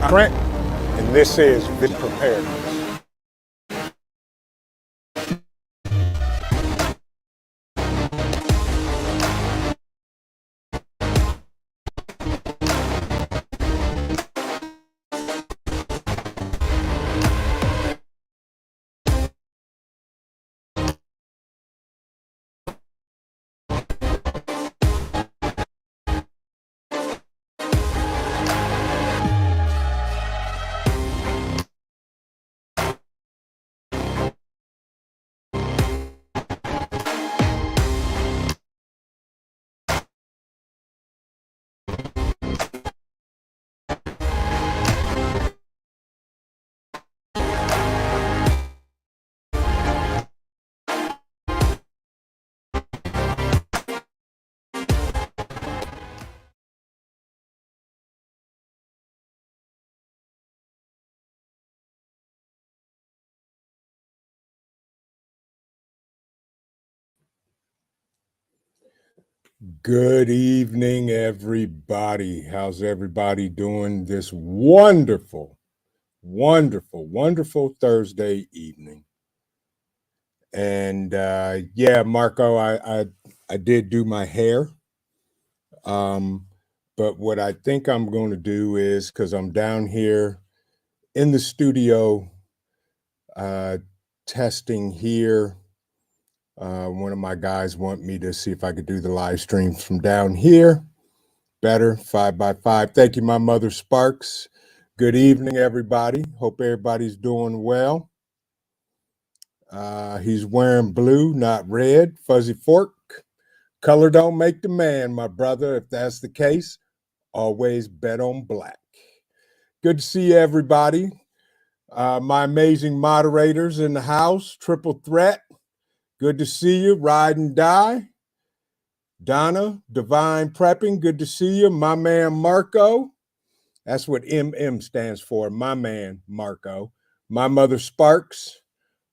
Trent, and this is Preparedness. Good evening, everybody. How's everybody doing this wonderful Thursday evening? And yeah, Marco, I did do my hair. But what I think I'm going to do is, because I'm down here in the studio testing here. One of my guys want me to see if I could do the live streams from down here. Better 5x5. Thank you, my mother Sparks. Good evening, everybody. Hope everybody's doing well. He's wearing blue, not red. Fuzzy Fork. Color don't make the man, my brother. If that's the case, always bet on black. Good to see everybody. My amazing moderators in the house. Triple threat. Good to see you. Ride and die. Donna, Divine Prepping, good to see you. My man, Marco. That's what MM stands for, my man, Marco. My mother, Sparks.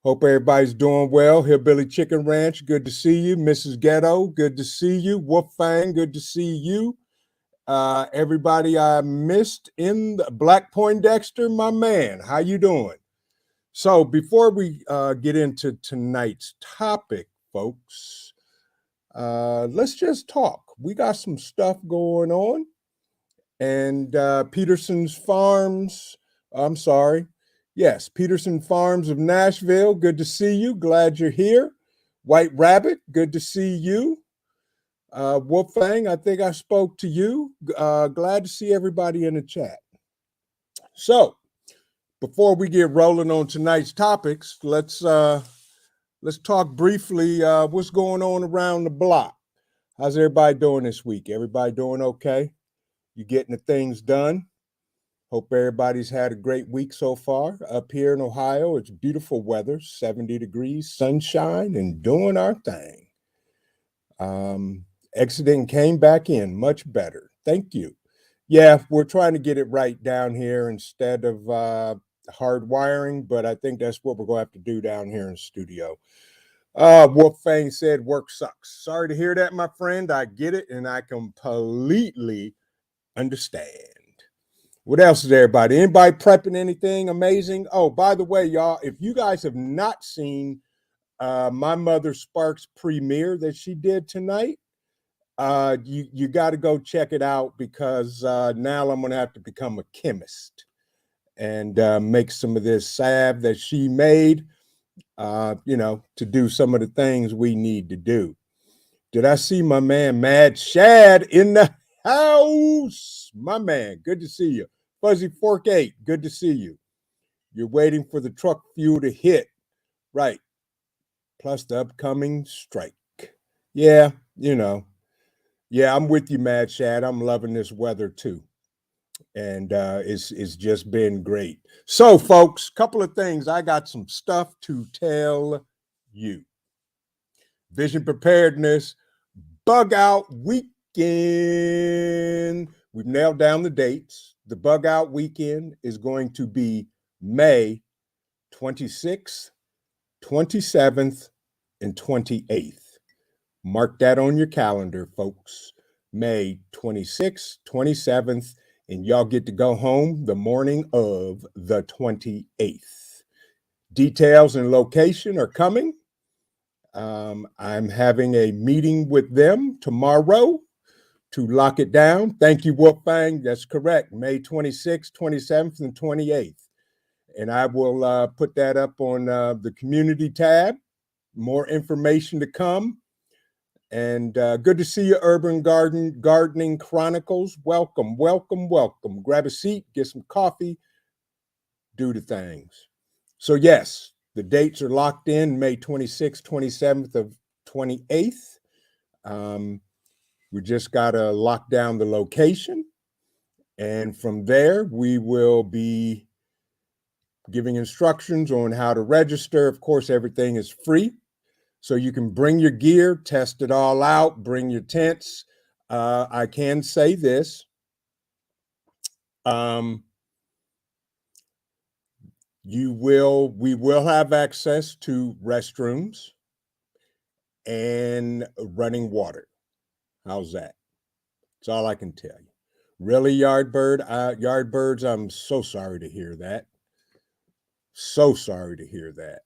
Hope everybody's doing well. Hillbilly Chicken Ranch, good to see you. Mrs. Ghetto, good to see you. Wolf Fang, good to see you. Everybody I missed in the Black Poindexter, my man, how you doing? So before we get into tonight's topic, folks, let's just talk. We got some stuff going on. And Peterson's Farms, I'm sorry. Yes, Peterson Farms of Nashville, good to see you. Glad you're here. White Rabbit, good to see you. Wolfgang, I think I spoke to you. Glad to see everybody in the chat. So, before we get rolling on tonight's topics, let's talk briefly what's going on around the block. How's everybody doing this week? Everybody doing okay? You getting the things done? Hope everybody's had a great week so far. Up here in Ohio, it's beautiful weather, 70 degrees, sunshine, and doing our thing. Exiting came back in much better. Thank you. Yeah, we're trying to get it right down here instead of hard wiring, but I think that's what we're going to have to do down here in the studio. Wolfgang said work sucks. Sorry to hear that, my friend. I get it, and I completely understand. What else is everybody? Anybody prepping anything amazing? Oh, by the way, y'all, if you guys have not seen my mother Sparks premiere that she did tonight, you got to go check it out, because now I'm going to have to become a chemist and make some of this salve that she made, to do some of the things we need to do. Did I see my man Mad Shad in the house? My man, good to see you. Fuzzy Fork 8, good to see you. You're waiting for the truck fuel to hit. Right. Plus the upcoming strike. Yeah, Yeah, I'm with you, Mad Shad. I'm loving this weather too. And it's just been great. So, folks, couple of things. I got some stuff to tell you. Vision Preparedness Bug Out Weekend. We've nailed down the dates. The Bug Out Weekend is going to be May 26th, 27th, and 28th. Mark that on your calendar, folks. May 26th, 27th, and y'all get to go home the morning of the 28th. Details and location are coming. I'm having a meeting with them tomorrow to lock it down. Thank you, Wolfgang. That's correct. May 26th, 27th, and 28th. And I will put that up on the community tab. More information to come. And good to see you, Urban Gardening Chronicles. Welcome, welcome, welcome. Grab a seat, get some coffee, do the things. So yes, the dates are locked in, May 26th, 27th, of 28th. We just got to lock down the location. And from there, we will be giving instructions on how to register. Of course, everything is free. So you can bring your gear, test it all out, bring your tents. I can say this. We will have access to restrooms and running water. How's that? That's all I can tell you. Really, Yardbirds, I'm so sorry to hear that. So sorry to hear that.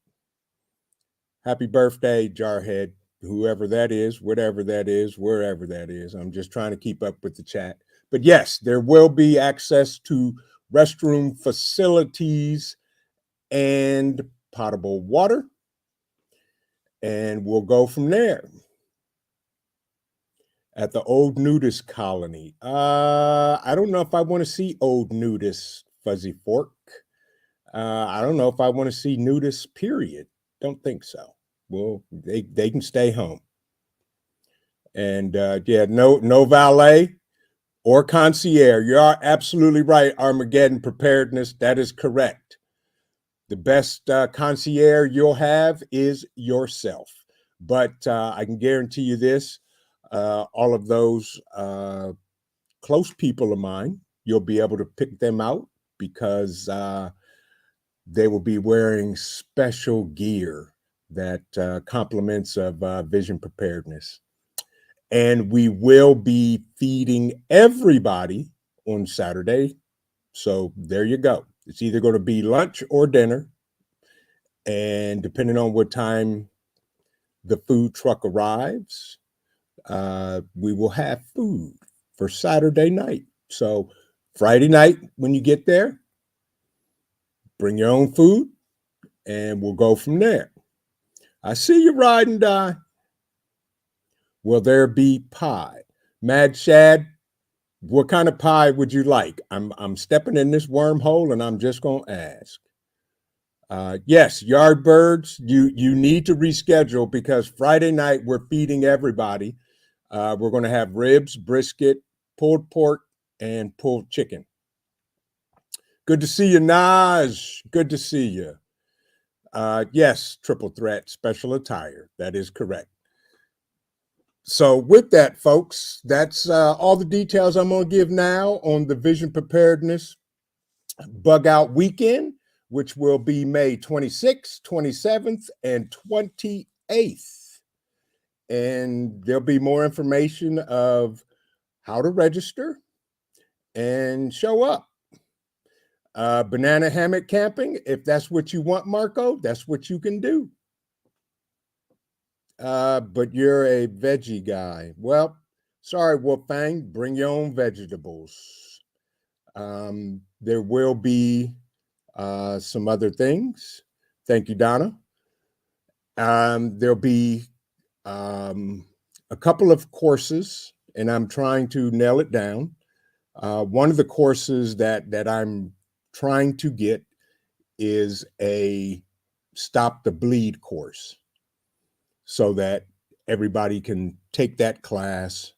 Happy birthday, Jarhead, whoever that is, whatever that is, wherever that is. I'm just trying to keep up with the chat. But yes, there will be access to restroom facilities and potable water. And we'll go from there. At the Old Nudist Colony. I don't know if I want to see Old Nudist, Fuzzy Fork. I don't know if I want to see nudists, period. Don't think so. Well, they can stay home. And yeah, no valet or concierge. You are absolutely right, Armageddon Preparedness. That is correct. The best concierge you'll have is yourself. But I can guarantee you this, all of those close people of mine, you'll be able to pick them out because they will be wearing special gear that complements of vision preparedness. And we will be feeding everybody on Saturday. So there you go. It's either going to be lunch or dinner. And depending on what time the food truck arrives, we will have food for Saturday night. So Friday night, when you get there, bring your own food and we'll go from there. I see you ride and die. Will there be pie? Mad Shad, what kind of pie would you like? I'm stepping in this wormhole and I'm just going to ask. Yes, Yardbirds, you need to reschedule because Friday night we're feeding everybody. We're going to have ribs, brisket, pulled pork, and pulled chicken. Good to see you, Naj. Good to see you. Yes, triple threat, special attire. That is correct. So with that, folks, that's all the details I'm going to give now on the Vision Preparedness Bug Out Weekend, which will be May 26th, 27th, and 28th. And there'll be more information of how to register and show up. Banana hammock camping, if that's what you want, Marco, that's what you can do. But you're a veggie guy. Well, sorry, Wolfgang, bring your own vegetables. There will be some other things. Thank you, Donna. There'll be a couple of courses, and I'm trying to nail it down. One of the courses that I'm trying to get is a Stop the Bleed course so that everybody can take that class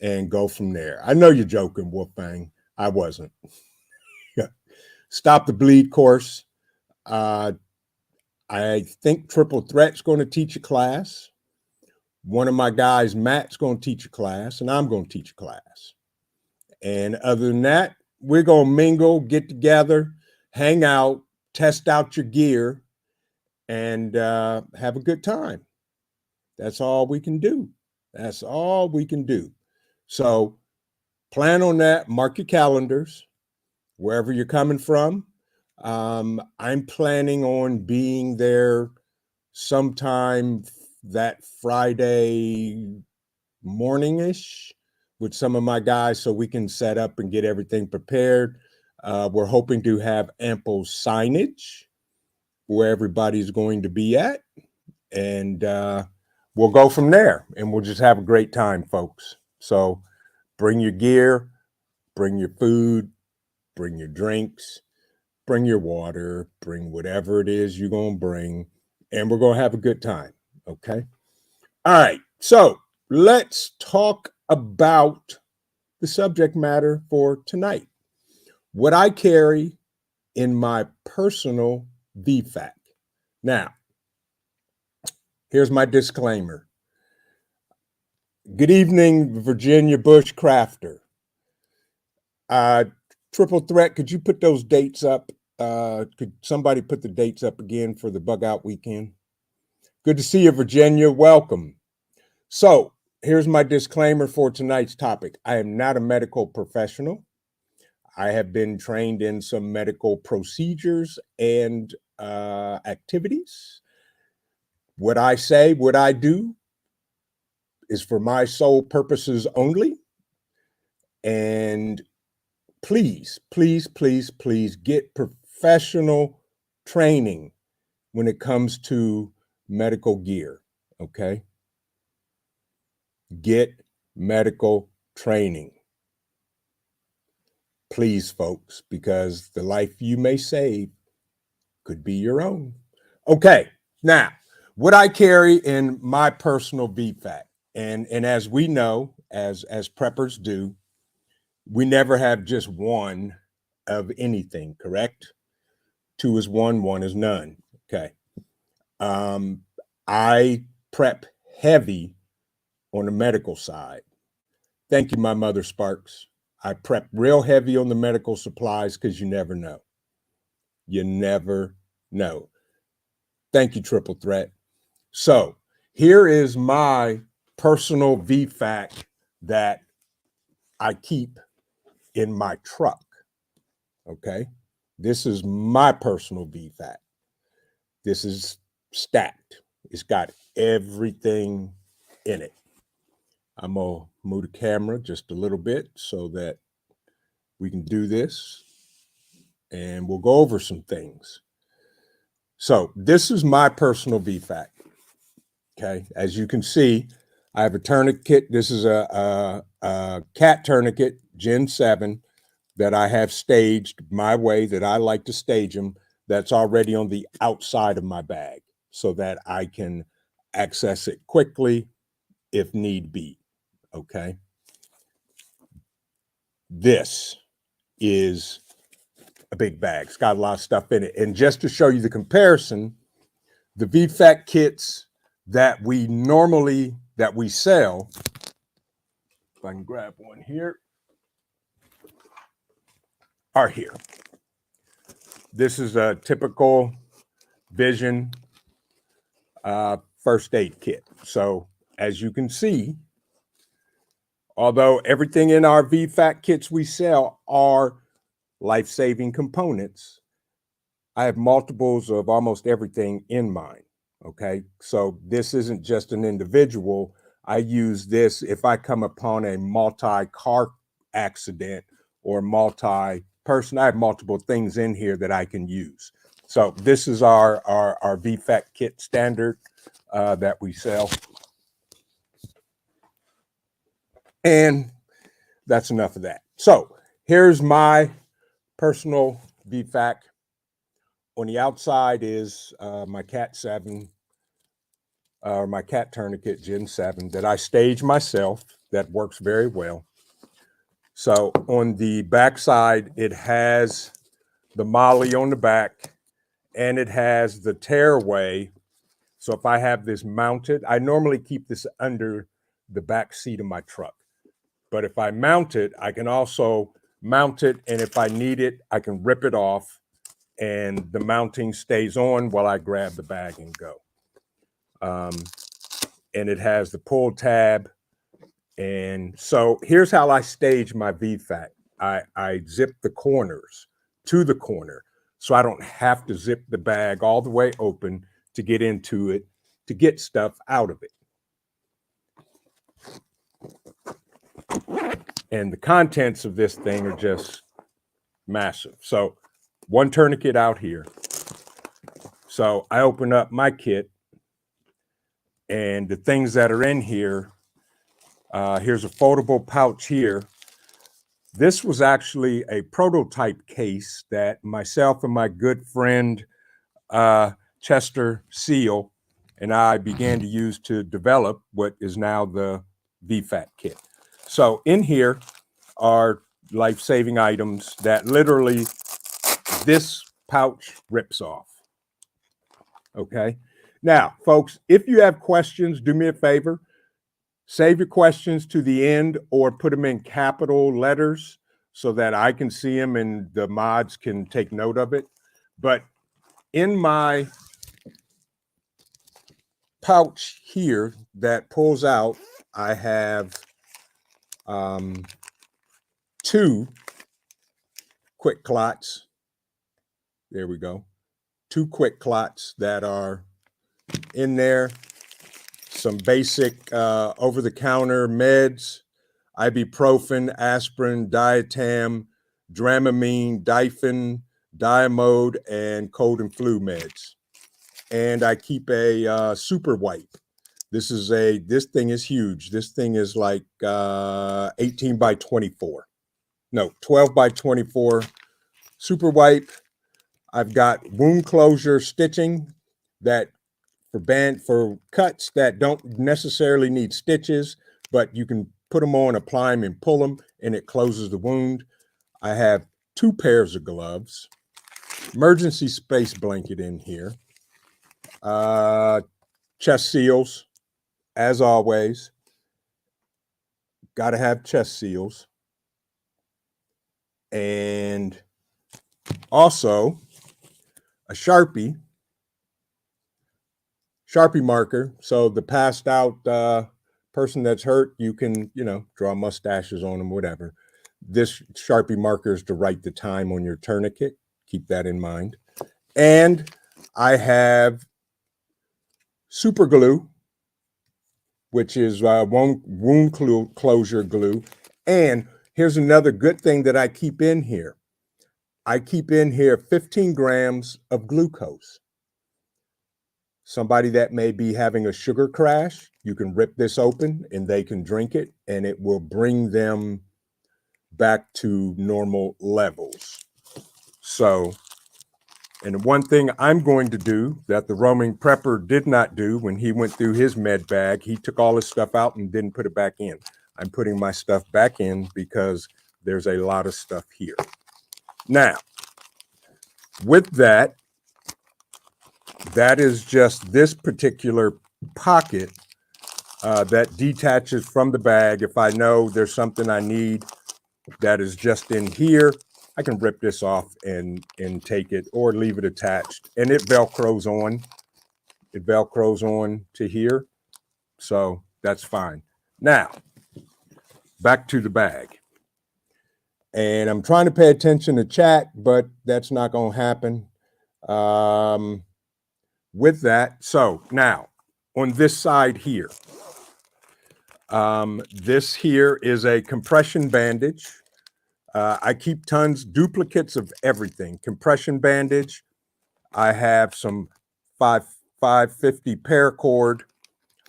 and go from there. I know you're joking, Wolfgang. I wasn't. Stop the Bleed course. I think Triple Threat's going to teach a class. One of my guys, Matt's going to teach a class, and I'm going to teach a class. And other than that, we're going to mingle, get together, hang out, test out your gear, and have a good time. That's all we can do. That's all we can do. So plan on that. Mark your calendars, wherever you're coming from. I'm planning on being there sometime that Friday morning-ish with some of my guys so we can set up and get everything prepared. We're hoping to have ample signage where everybody's going to be at, and we'll go from there, and we'll just have a great time, folks. So bring your gear, bring your food, bring your drinks, bring your water, bring whatever it is you're going to bring, and we're going to have a good time, okay? All right, so let's talk about the subject matter for tonight. What I carry in my personal VFAK. Now, here's my disclaimer. Good evening, Virginia Bushcrafter. Triple Threat, could you put those dates up? Could somebody put the dates up again for the bug out weekend? Good to see you, Virginia. Welcome. So here's my disclaimer for tonight's topic. I am not a medical professional. I have been trained in some medical procedures and activities. What I say, what I do is for my sole purposes only. And please, please, please, please get professional training when it comes to medical gear, okay? Get medical training. Please, folks, because the life you may save could be your own. Okay, now, what I carry in my personal VFAK, and as we know, as preppers do, we never have just one of anything, correct? Two is one is none. Okay. I prep heavy on the medical side. Thank you, my mother Sparks. I prep real heavy on the medical supplies because you never know. You never know. Thank you, Triple Threat. So here is my personal VFAK that I keep in my truck. Okay. This is my personal VFAK. This is stacked. It's got everything in it. I'm going to move the camera just a little bit so that we can do this and we'll go over some things. So this is my personal VFAK. Okay. As you can see, I have a tourniquet. This is a cat tourniquet, Gen 7, that I have staged my way that I like to stage them. That's already on the outside of my bag so that I can access it quickly if need be, okay? This is a big bag. It's got a lot of stuff in it. And just to show you the comparison, the VFAK kits that we sell, if I can grab one here, are here. This is a typical Vision first aid kit. So as you can see, although everything in our VFAK kits we sell are life-saving components, I have multiples of almost everything in mine, okay? So this isn't just an individual. I use this if I come upon a multi-car accident or multi-person. I have multiple things in here that I can use. So this is our VFAK kit standard that we sell. And that's enough of that. So here's my personal VFAK. On the outside is my Cat 7, my cat tourniquet, Gen 7, that I stage myself. That works very well. So on the back side, it has the Molly on the back, and it has the tearaway. So if I have this mounted, I normally keep this under the back seat of my truck. But if I mount it, I can also mount it, and if I need it, I can rip it off, and the mounting stays on while I grab the bag and go. And it has the pull tab And so here's how I stage my VFAK. I zip the corners to the corner so I don't have to zip the bag all the way open to get into it, to get stuff out of it. And the contents of this thing are just massive. So one tourniquet out here. So I open up my kit, and the things that are in here, here's a foldable pouch here. This was actually a prototype case that myself and my good friend Chester Seal and I began to use to develop what is now the VFAK kit. So in here are life-saving items that literally this pouch rips off. Okay. Now, folks, if you have questions, do me a favor. Save your questions to the end or put them in capital letters so that I can see them and the mods can take note of it. But in my pouch here that pulls out, I have 2 quick clots. There we go. 2 quick clots that are in there. Some basic over-the-counter meds, ibuprofen, aspirin, diatam, Dramamine, Difen, Diamode, and cold and flu meds. And I keep a super wipe. This thing is huge. This thing is like 18 by 24. No, 12 by 24 super wipe. I've got wound closure stitching that for cuts that don't necessarily need stitches, but you can put them on, apply them, and pull them, and it closes the wound. I have 2 pairs of gloves, emergency space blanket in here, chest seals, as always. Got to have chest seals. And also a Sharpie marker. So the passed out person that's hurt, you can, draw mustaches on them, whatever. This Sharpie marker is to write the time on your tourniquet. Keep that in mind. And I have super glue, which is wound closure glue. And here's another good thing that I keep in here. I keep in here 15 grams of glucose. Somebody that may be having a sugar crash, you can rip this open and they can drink it, and it will bring them back to normal levels. So, and one thing I'm going to do that the roaming prepper did not do when he went through his med bag, he took all his stuff out and didn't put it back in. I'm putting my stuff back in because there's a lot of stuff here. Now, with that, that is just this particular pocket that detaches from the bag. If I know there's something I need that is just in here, I can rip this off and take it or leave it attached. And it Velcros on. It Velcros on to here. So that's fine. Now, back to the bag. And I'm trying to pay attention to chat, but that's not going to happen. With that, so now on this side here, this here is a compression bandage. I keep duplicates of everything. Compression bandage. I have some 550 paracord.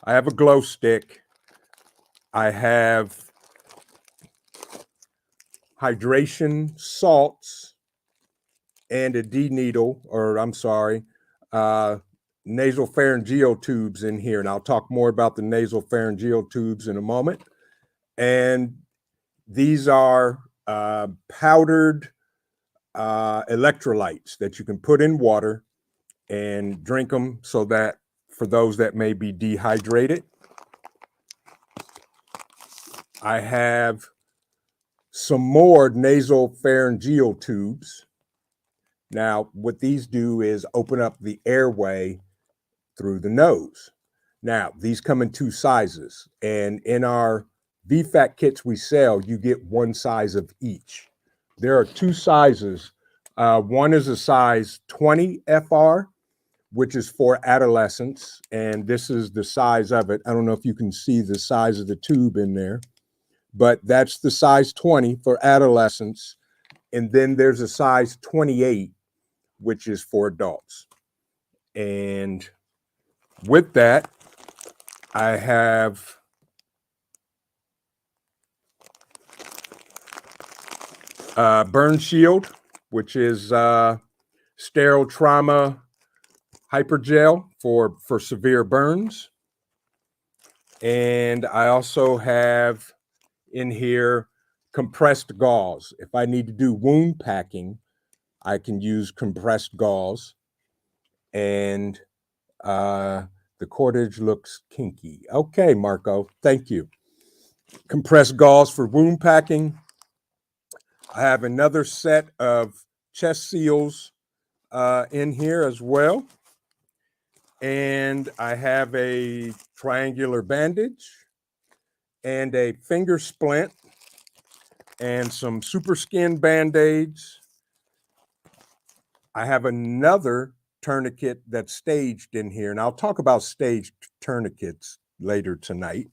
I have a glow stick. I have hydration salts and a D needle, or I'm sorry, nasal pharyngeal tubes in here. And I'll talk more about the nasal pharyngeal tubes in a moment. And these are powdered electrolytes that you can put in water and drink them, so that for those that may be dehydrated. I have some more nasal pharyngeal tubes. Now, what these do is open up the airway through the nose. Now, these come in 2 sizes, and in our VFAK kits we sell, you get one size of each. There are two sizes. One is a size 20 FR, which is for adolescents, and this is the size of it. I don't know if you can see the size of the tube in there, but that's the size 20 for adolescents. And then there's a size 28, which is for adults. And with that, I have Burn Shield, which is sterile trauma hypergel for severe burns. And I also have in here compressed gauze. If I need to do wound packing, I can use compressed gauze. And the cordage looks kinky. Okay, Marco, thank you. Compressed gauze for wound packing. I have another set of chest seals in here as well. And I have a triangular bandage and a finger splint and some super skin band-aids. I have another tourniquet that's staged in here, and I'll talk about staged tourniquets later tonight.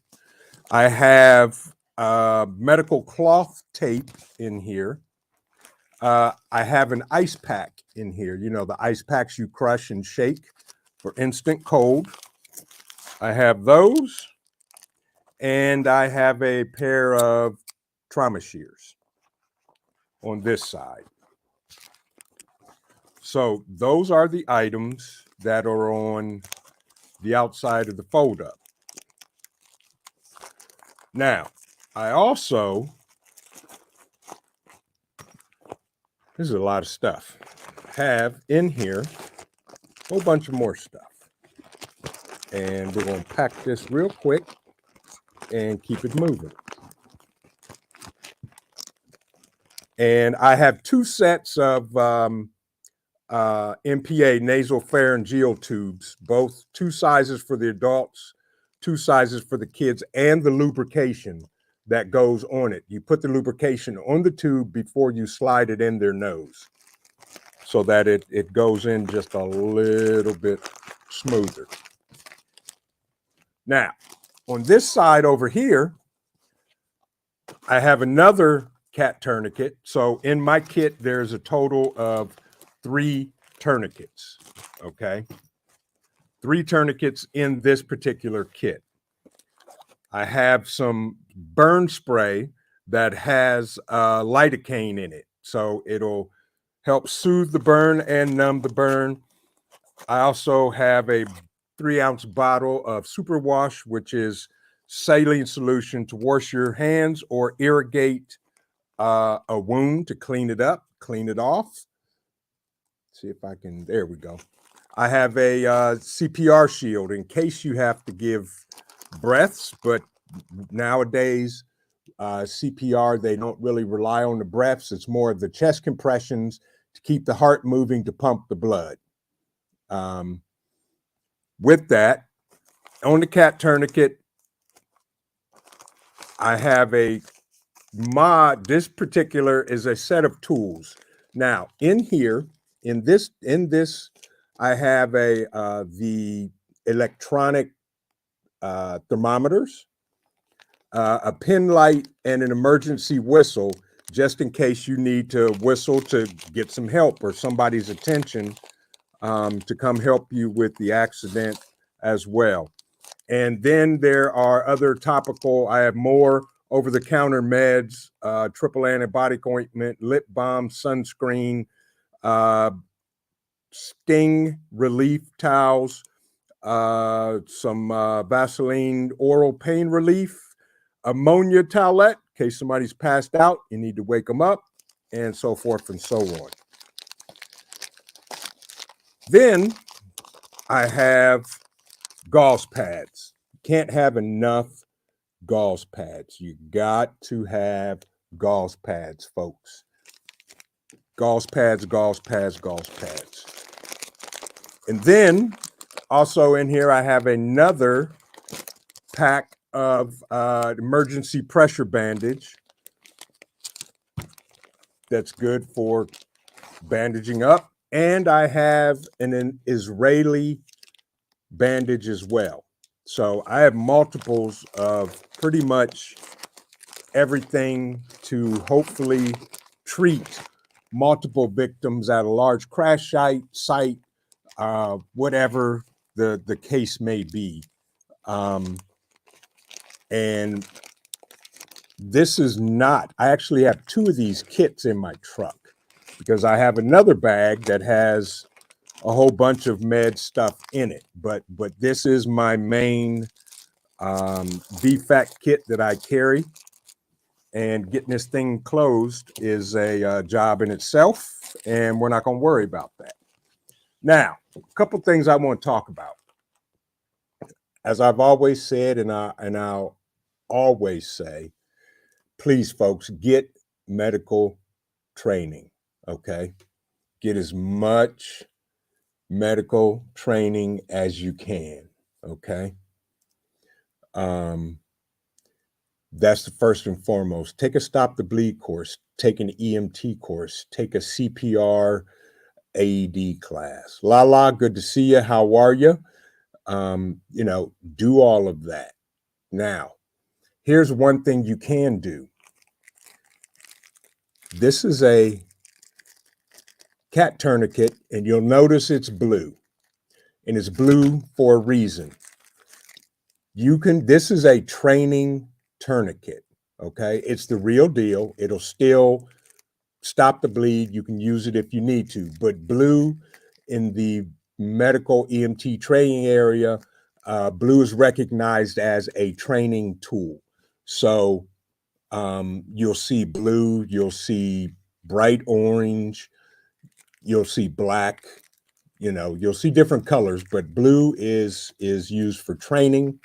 I have medical cloth tape in here. I have an ice pack in here. You know, the ice packs you crush and shake for instant cold. I have those. And I have a pair of trauma shears on this side. So those are the items that are on the outside of the fold up. Now, I also, this is a lot of stuff, have in here a whole bunch of more stuff. And we're going to pack this real quick and keep it moving. And I have two sets of MPA nasal pharyngeal tubes, both two sizes for the adults, two sizes for the kids, and the lubrication that goes on it. You put the lubrication on the tube before you slide it in their nose so that it goes in just a little bit smoother. Now, on this side over here, I have another cat tourniquet. So in my kit, there's a total of 3 tourniquets, okay? 3 tourniquets in this particular kit. I have some burn spray that has lidocaine in it. So it'll help soothe the burn and numb the burn. I also have a 3-ounce bottle of superwash, which is saline solution to wash your hands or irrigate a wound to clean it up, clean it off. See if I can, there we go. I have a CPR shield in case you have to give breaths, but nowadays CPR, they don't really rely on the breaths. It's more of the chest compressions to keep the heart moving to pump the blood. With that, on the cat tourniquet, I have this particular is a set of tools. Now, in here, in this, I have the electronic thermometers, a pin light, and an emergency whistle, just in case you need to whistle to get some help or somebody's attention to come help you with the accident as well. And then there are other topical, I have more over-the-counter meds, triple antibiotic ointment, lip balm, sunscreen, sting relief towels, some Vaseline oral pain relief, ammonia towelette, in case somebody's passed out, you need to wake them up, and so forth and so on. Then I have gauze pads. You can't have enough gauze pads. You got to have gauze pads, folks. Gauze pads, gauze pads, gauze pads. And then also in here, I have another pack of emergency pressure bandage that's good for bandaging up. And I have an Israeli bandage as well. So I have multiples of pretty much everything to hopefully treat multiple victims at a large crash site, whatever the case may be. And this is not, I actually have two of these kits in my truck because I have another bag that has a whole bunch of med stuff in it. But this is my main VFAK kit that I carry. And getting this thing closed is a job in itself, and we're not going to worry about that. Now, a couple things I want to talk about. As I've always said, and I'll always say, please, folks, get medical training, okay? Get as much medical training as you can, okay? That's the first and foremost. Take a Stop the Bleed course, take an EMT course, take a CPR AED class. Lala, good to see you. How are you? You know, do all of that. Now, here's one thing you can do. This is a cat tourniquet, and you'll notice it's blue. And it's blue for a reason. This is a training tourniquet, okay? It's the real deal. It'll still stop the bleed. You can use it if you need to, but blue in the medical EMT training area, blue is recognized as a training tool. So you'll see blue, you'll see bright orange, you'll see black, you know, you'll see different colors, but blue is used for training.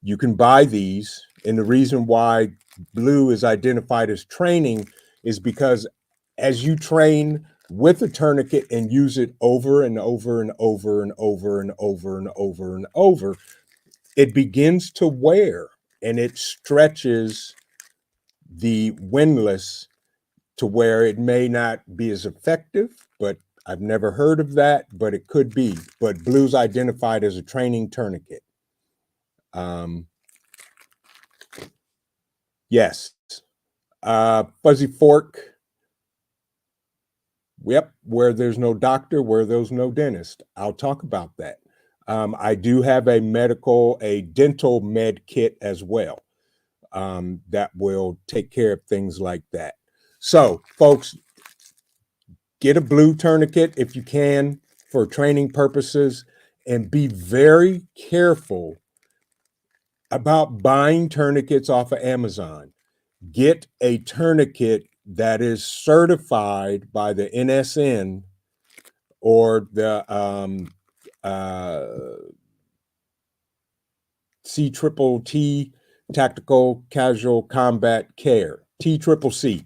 You can buy these, and the reason why blue is identified as training is because as you train with a tourniquet and use it over and over and over and over and over and over and over, it begins to wear and it stretches the windlass to where it may not be as effective, but I've never heard of that, but it could be. But blue's identified as a training tourniquet. Yes. Fuzzy fork. Yep. Where there's no doctor, where there's no dentist. I'll talk about that. I do have a dental med kit as well that will take care of things like that. So, folks, get a blue tourniquet if you can for training purposes, and be very careful about buying tourniquets off of Amazon. Get a tourniquet that is certified by the NSN or the CCCT, Tactical Casual Combat Care, TCCC,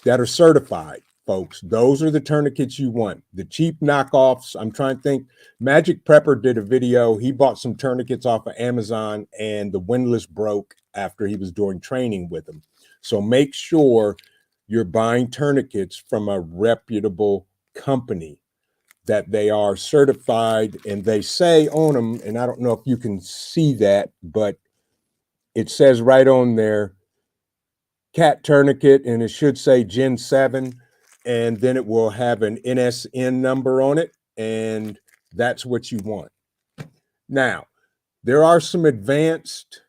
that are certified, folks. Those are the tourniquets you want. The cheap knockoffs, I'm trying to think. Magic Prepper did a video. He bought some tourniquets off of Amazon, and the windlass broke after he was doing training with them. So make sure you're buying tourniquets from a reputable company, that they are certified, and they say on them, and I don't know if you can see that, but it says right on there, cat tourniquet, and it should say Gen 7, and then it will have an NSN number on it, and that's what you want. Now, there are some advanced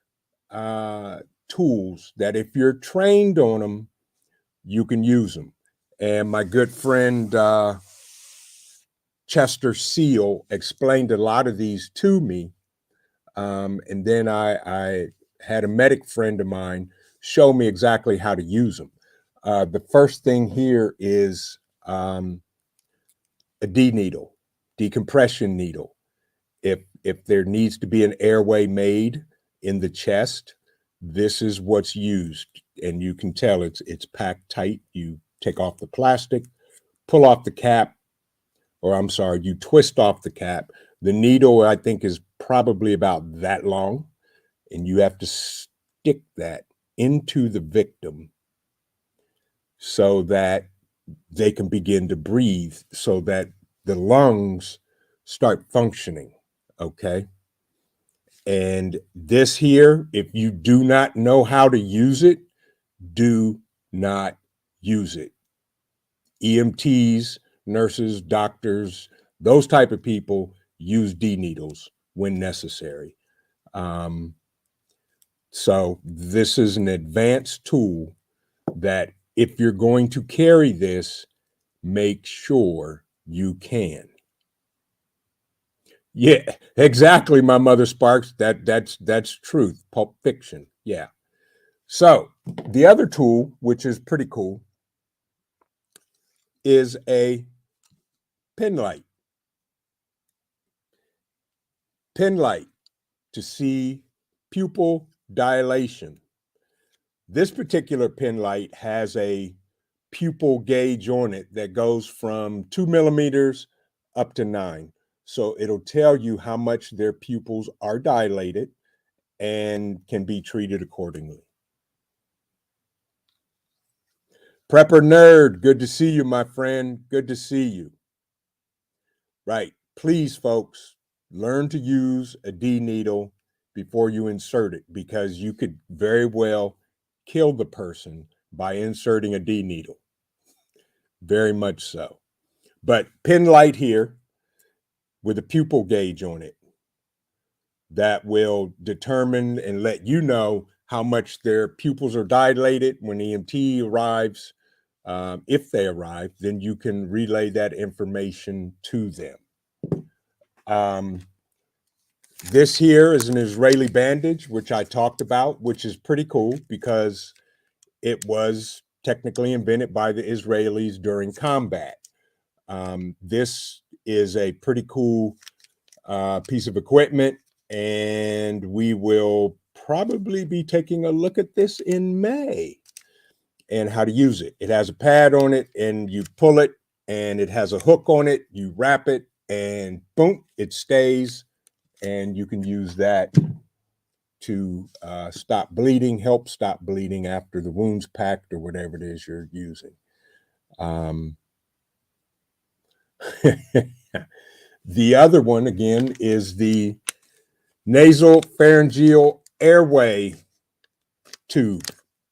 tools that if you're trained on them, you can use them. And my good friend Chester Seal explained a lot of these to me. And then I had a medic friend of mine show me exactly how to use them. The first thing here is a D needle, decompression needle. If there needs to be an airway made in the chest, this is what's used, and you can tell it's packed tight. You take off the plastic, pull off the cap, or I'm sorry, you twist off the cap. The needle, I think, is probably about that long. and you have to stick that into the victim so that they can begin to breathe, so that the lungs start functioning, okay? And this here, if you do not know how to use it, do not use it. EMTs, nurses, doctors, those type of people use D needles when necessary. So this is an advanced tool that if you're going to carry this, make sure you can. Yeah, exactly, my mother Sparks. That's truth. Pulp Fiction. Yeah. So the other tool, which is pretty cool, is a pen light. Pen light to see pupil dilation. This particular pen light has a pupil gauge on it that goes from 2 millimeters up to 9. So it'll tell you how much their pupils are dilated and can be treated accordingly. Prepper Nerd, good to see you, my friend. Good to see you. Right. Please, folks, learn to use a D needle before you insert it, because you could very well kill the person by inserting a D needle. Very much so. But pen light here with a pupil gauge on it that will determine and let you know how much their pupils are dilated when EMT arrives. If they arrive, then you can relay that information to them. This here is an Israeli bandage, which I talked about, which is pretty cool because it was technically invented by the Israelis during combat. This is a pretty cool piece of equipment, and we will probably be taking a look at this in May and how to use it. It has a pad on it, and you pull it, and it has a hook on it. You wrap it, and boom, it stays, and you can use that to stop bleeding, help stop bleeding after the wound's packed or whatever it is you're using. The other one, again, is the nasal pharyngeal airway tube.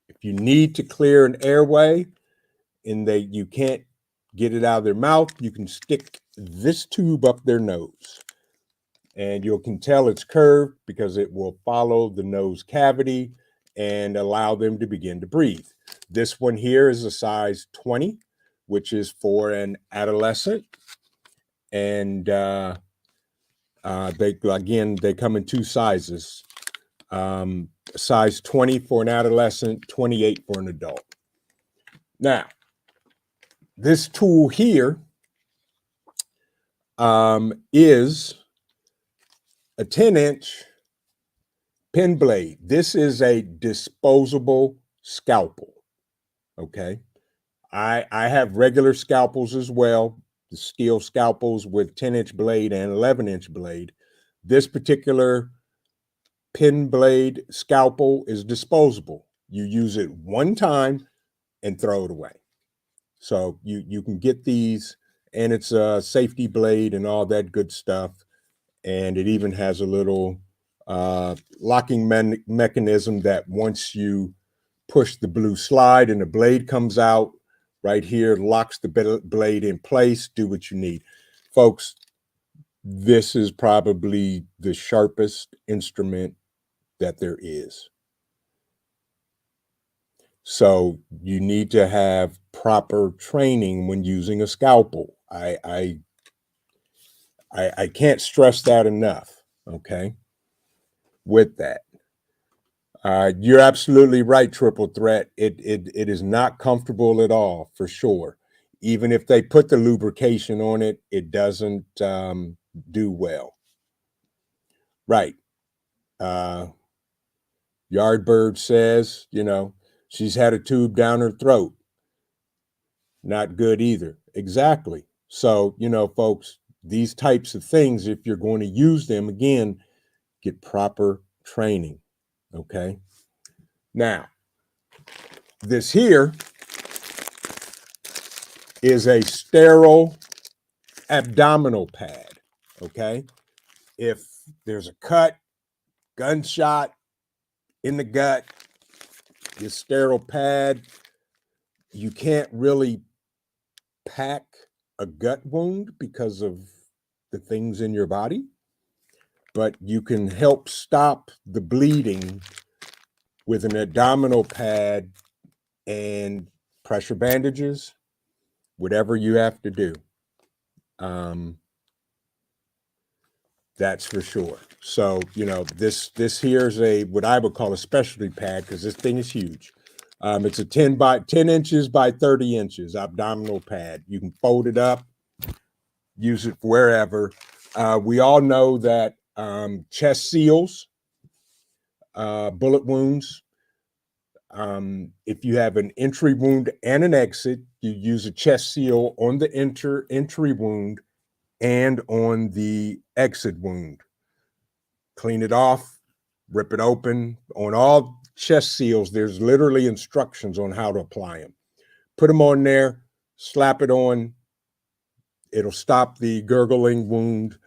If you need to clear an airway and you can't get it out of their mouth, you can stick this tube up their nose. And you can tell it's curved because it will follow the nose cavity and allow them to begin to breathe. This one here is a size 20, which is for an adolescent. And they come in two sizes. Size 20 for an adolescent, 28 for an adult. Now, this tool here is a 10-inch pen blade. This is a disposable scalpel, okay? I have regular scalpels as well, the steel scalpels with 10-inch blade and 11-inch blade. This particular pen blade scalpel is disposable. You use it one time and throw it away. So you can get these, and it's a safety blade and all that good stuff. And it even has a little locking mechanism that once you push the blue slide and the blade comes out right here, locks the blade in place. Do what you need. Folks, this is probably the sharpest instrument that there is. So you need to have proper training when using a scalpel. I can't stress that enough, okay? With that. You're absolutely right, Triple Threat. It is not comfortable at all, for sure. Even if they put the lubrication on it, it doesn't do well. Right. Yardbird says, she's had a tube down her throat. Not good either. Exactly. So, folks, these types of things, if you're going to use them, again, get proper training. Okay. Now, this here is a sterile abdominal pad. Okay. If there's a cut, gunshot in the gut, this sterile pad, you can't really pack a gut wound because of the things in your body, but you can help stop the bleeding with an abdominal pad and pressure bandages, whatever you have to do. That's for sure. So, you know, this here is a what I would call a specialty pad because this thing is huge. It's a 10 inches by 30 inches abdominal pad. You can fold it up, use it wherever. We all know that chest seals, bullet wounds. If you have an entry wound and an exit, you use a chest seal on the entry wound and on the exit wound. Clean it off, rip it open. On all chest seals, there's literally instructions on how to apply them. Put them on there, slap it on. It'll stop the gurgling wound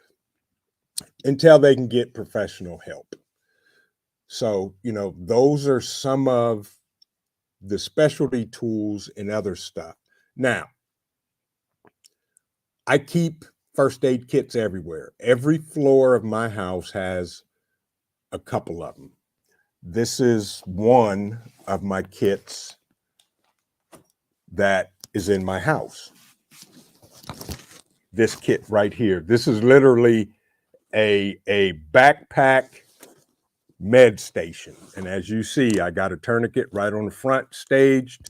until they can get professional help. So, you know, those are some of the specialty tools and other stuff. Now, I keep first aid kits everywhere. Every floor of my house has a couple of them. This is one of my kits that is in my house. This kit right here. This is literally a backpack med station. And as you see, I got a tourniquet right on the front staged.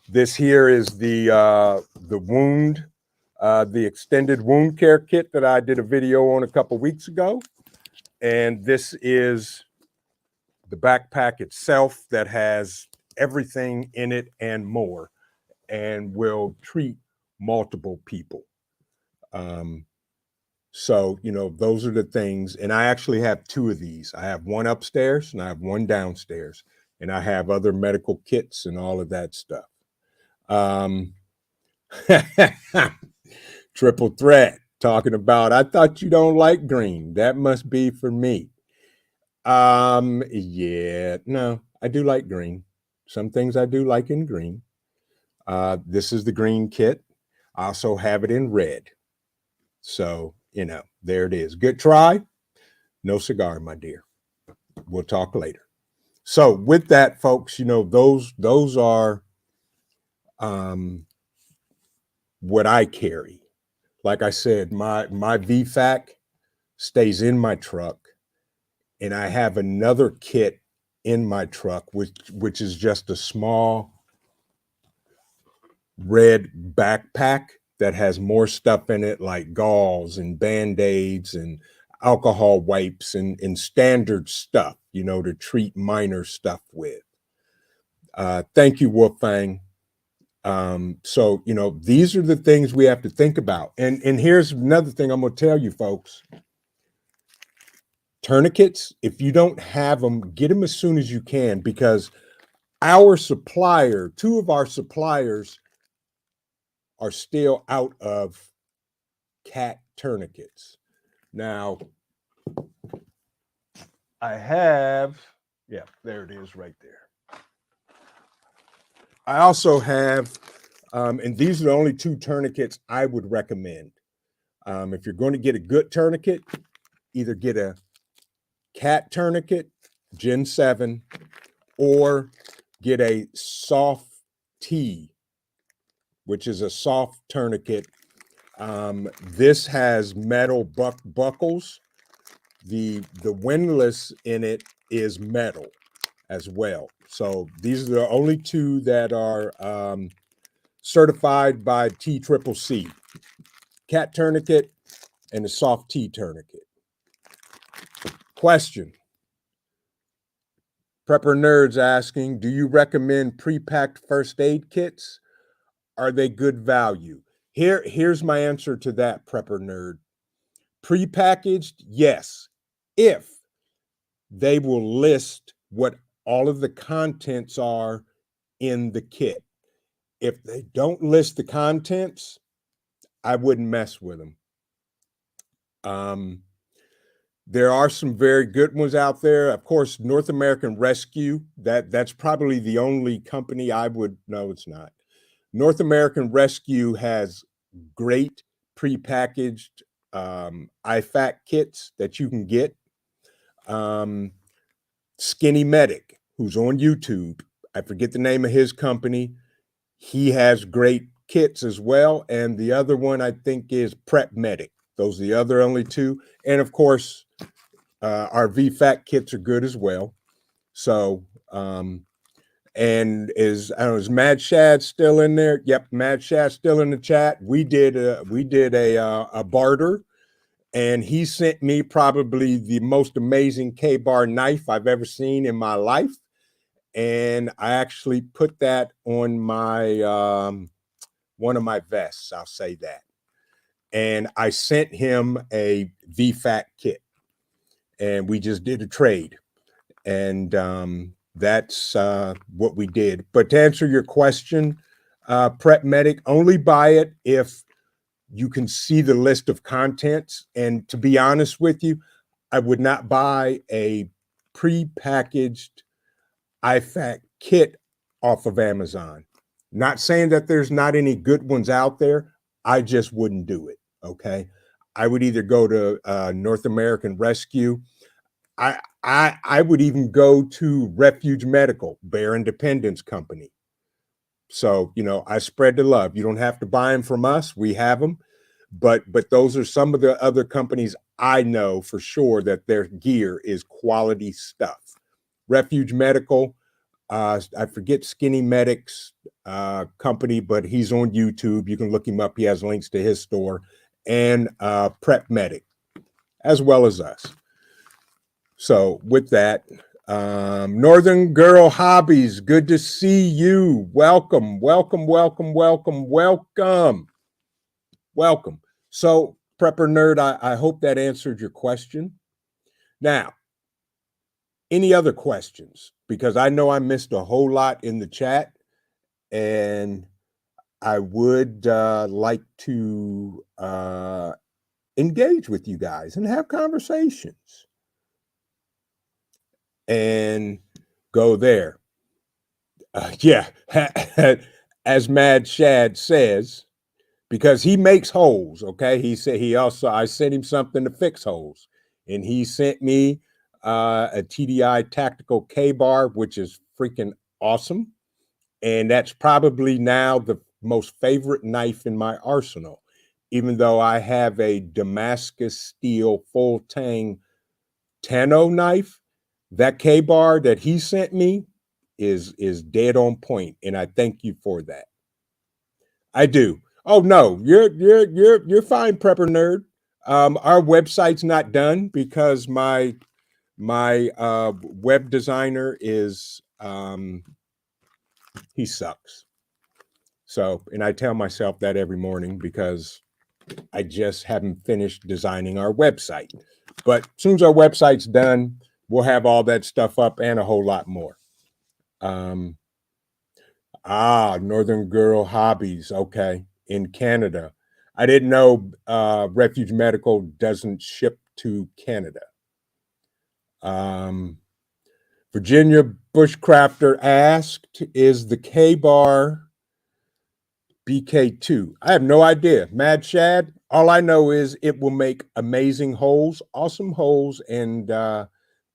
This here is the wound, the extended wound care kit that I did a video on a couple weeks ago. And this is the backpack itself that has everything in it and more, and will treat multiple people. So, you know, those are the things. And I actually have two of these. I have one upstairs and I have one downstairs. And I have other medical kits and all of that stuff. Triple threat talking about, I thought you don't like green. That must be for me. Yeah, no, I do like green. Some things I do like in green. This is the green kit. I also have it in red. So, you know, there it is. Good try. No cigar, my dear. We'll talk later. So with that, folks, you know, those are what I carry. Like I said, my VFAK stays in my truck, and I have another kit in my truck, which is just a small red backpack that has more stuff in it, like gauze and band-aids and alcohol wipes and standard stuff, you know, to treat minor stuff with. Thank you, Wolfgang. So, you know, these are the things we have to think about. And here's another thing I'm going to tell you, folks. Tourniquets, if you don't have them, get them as soon as you can, because our supplier, two of our suppliers, are still out of cat tourniquets. Now, I have, yeah, there it is right there. I also have, and these are the only two tourniquets I would recommend. If you're going to get a good tourniquet, either get a cat tourniquet, Gen 7, or get a soft T, which is a soft tourniquet. This has metal buckles. The windlass in it is metal as well. So these are the only two that are certified by TCCC. Cat tourniquet and a soft T tourniquet. Question. Prepper Nerds asking, do you recommend pre-packed first aid kits? Are they good value? Here's my answer to that, Prepper Nerd. Pre-packaged, yes, if they will list what all of the contents are in the kit. If they don't list the contents, I wouldn't mess with them. There are some very good ones out there. Of course, North American Rescue, that's probably the only company I would, no, it's not. North American Rescue has great prepackaged IFAK kits that you can get. Skinny Medic, who's on YouTube, I forget the name of his company. He has great kits as well. And the other one I think is Prep Medic. Those are the other only two. And of course, our VFAK kits are good as well. So, and is Mad Shad still in there? Yep, Mad Shad still in the chat. We did a barter, and he sent me probably the most amazing K-bar knife I've ever seen in my life. And I actually put that on my one of my vests. I'll say that. And I sent him a VFAK kit, and we just did a trade. And that's what we did. But to answer your question, Prep Medic, only buy it if you can see the list of contents. And to be honest with you, I would not buy a pre-packaged IFAK kit off of Amazon. Not saying that there's not any good ones out there. I just wouldn't do it. Okay. I would either go to North American Rescue. I would even go to Refuge Medical, Bear Independence Company. So, you know, I spread the love. You don't have to buy them from us. We have them. But those are some of the other companies I know for sure that their gear is quality stuff. Refuge Medical, I forget Skinny Medic's company, but he's on YouTube. You can look him up. He has links to his store. And Prep Medic, as well as us. So with that, Northern Girl Hobbies, good to see you. Welcome, welcome, welcome, welcome, welcome, welcome. So Prepper Nerd, I hope that answered your question. Now, any other questions? Because I know I missed a whole lot in the chat, and I would like to engage with you guys and have conversations. And go there. Yeah, as Mad Shad says, because he makes holes. Okay, he said I sent him something to fix holes, and he sent me a TDI Tactical K-bar, which is freaking awesome, and that's probably now the most favorite knife in my arsenal, even though I have a Damascus steel full tang Tano knife. That K-bar that he sent me is dead on point, and I thank you for that. I do. Oh no, you're fine, Prepper Nerd. Our website's not done because my web designer is he sucks. So, and I tell myself that every morning because I just haven't finished designing our website. But as soon as our website's done, we'll have all that stuff up and a whole lot more. Northern Girl Hobbies. Okay. In Canada. I didn't know Refuge Medical doesn't ship to Canada. Virginia Bushcrafter asked, is the K-bar BK2? I have no idea. Mad Shad, all I know is it will make amazing holes, awesome holes, and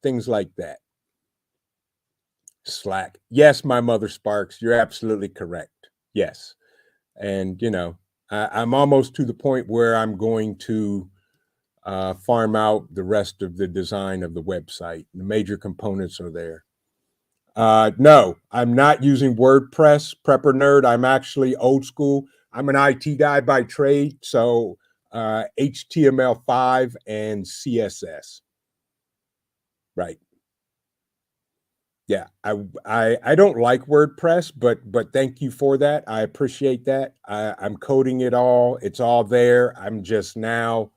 things like that. Slack. Yes, my mother Sparks, you're absolutely correct. Yes. And, you know, I'm almost to the point where I'm going to farm out the rest of the design of the website. The major components are there. No, I'm not using WordPress, Prepper Nerd. I'm actually old school. I'm an IT guy by trade, so HTML5 and CSS. Right. Yeah, I don't like WordPress, but thank you for that. I appreciate that. I'm coding it all. It's all there. I'm just now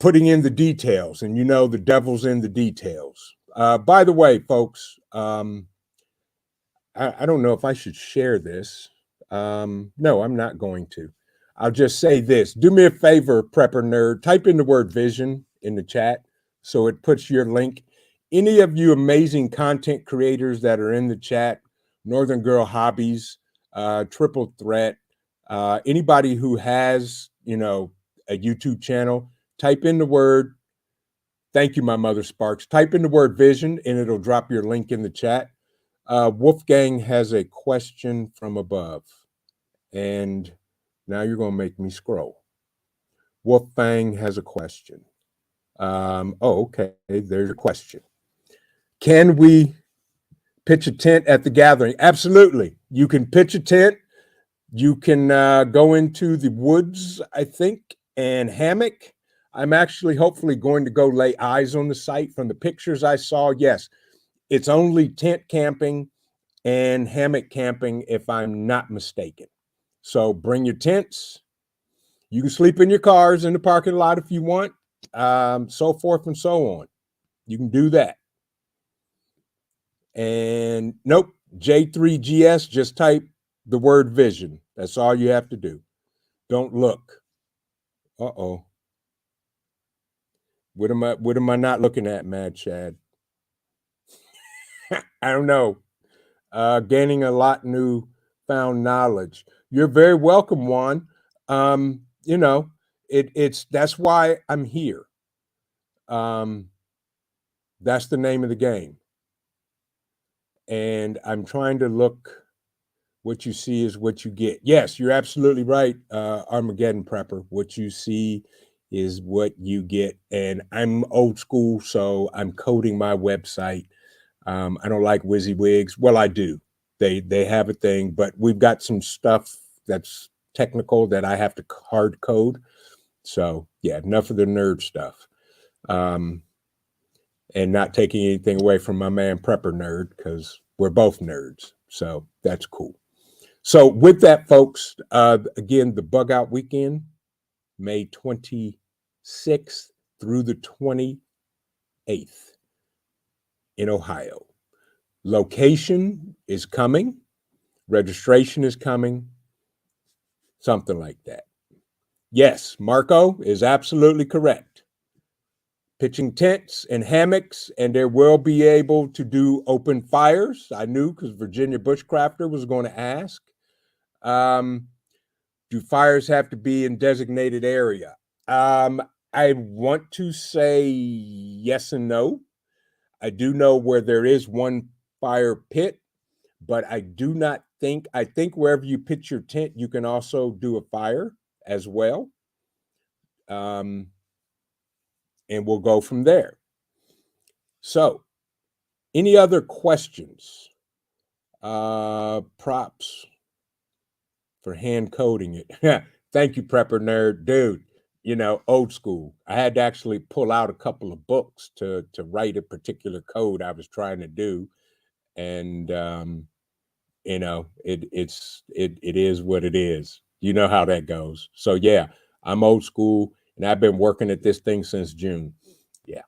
putting in the details, and you know the devil's in the details. By the way, folks, I don't know if I should share this. No, I'm not going to. I'll just say this. Do me a favor, Prepper Nerd. Type in the word vision in the chat so it puts your link. Any of you amazing content creators that are in the chat, Northern Girl Hobbies, Triple Threat, anybody who has, a YouTube channel, type in the word. Thank you, my mother Sparks. Type in the word vision and it'll drop your link in the chat. Wolfgang has a question from above. And now you're going to make me scroll. Wolfgang has a question. Okay. There's your question. Can we pitch a tent at the gathering? Absolutely. You can pitch a tent. You can go into the woods, I think, and hammock. I'm actually hopefully going to go lay eyes on the site. From the pictures I saw, yes, it's only tent camping and hammock camping, if I'm not mistaken. So bring your tents. You can sleep in your cars in the parking lot if you want, so forth and so on. You can do that. And nope, J3GS, just type the word vision. That's all you have to do. Don't look. Uh-oh. What am I not looking at, Mad Chad? I don't know. Gaining a lot new found knowledge. You're very welcome, Juan. That's why I'm here. That's the name of the game. And I'm trying to look. What you see is what you get. Yes, you're absolutely right, Armageddon Prepper. What you see is what you get. And I'm old school, so I'm coding my website. I don't like WYSIWYGs. Well, I do. They have a thing, but we've got some stuff that's technical that I have to hard code. So yeah, enough of the nerd stuff. And not taking anything away from my man Prepper Nerd, because we're both nerds. So that's cool. So with that, folks, again, the Bug Out Weekend, May 26th through the 28th in Ohio. Location is coming. Registration is coming. Something like that. Yes, Marco is absolutely correct. Pitching tents and hammocks, and there will be able to do open fires. I knew because Virginia Bushcrafter was going to ask. Do fires have to be in designated area? I want to say yes and no. I do know where there is one fire pit, but I do not think, I think wherever you pitch your tent, you can also do a fire as well. And we'll go from there. So, any other questions? Props for hand coding it. Thank you, Prepper Nerd. Dude, old school. I had to actually pull out a couple of books to write a particular code I was trying to do. And, it is what it is. You know how that goes. So, yeah, I'm old school, and I've been working at this thing since June. Yeah.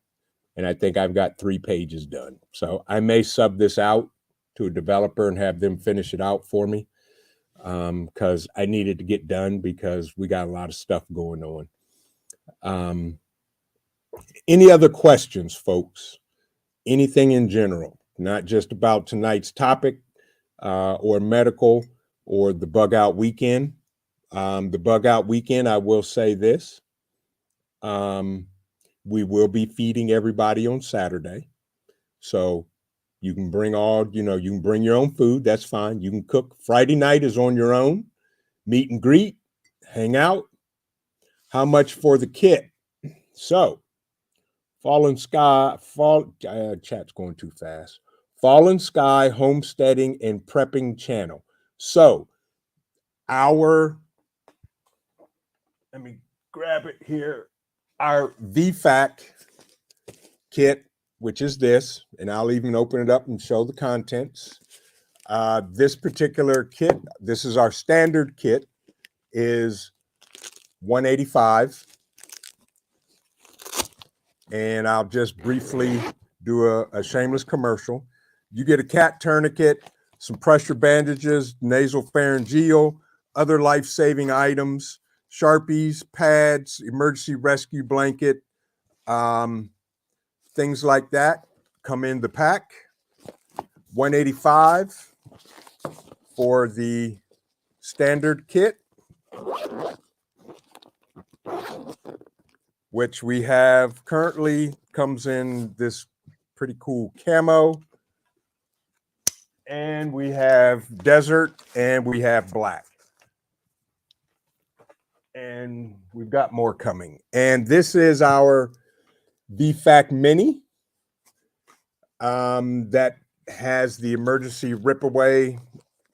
And I think I've got 3 pages done. So I may sub this out to a developer and have them finish it out for me, because I needed to get done because we got a lot of stuff going on. Any other questions, folks? Anything in general, not just about tonight's topic or medical or the Bug Out Weekend. The Bug Out Weekend, I will say this. We will be feeding everybody on Saturday. So you can bring you can bring your own food. That's fine. You can cook. Friday night is on your own. Meet and greet, hang out. How much for the kit? So, chat's going too fast. Fallen Sky Homesteading and Prepping Channel. So, let me grab it here. Our VFAK kit, which is this, and I'll even open it up and show the contents. This particular kit, this is our standard kit, is $185. And I'll just briefly do a shameless commercial. You get a cat tourniquet, some pressure bandages, nasal pharyngeal, other life-saving items, Sharpies, pads, emergency rescue blanket, things like that come in the pack. $185 for the standard kit, which we have currently comes in this pretty cool camo. And we have desert and we have black. And we've got more coming. And this is our VFAK Mini that has the emergency rip away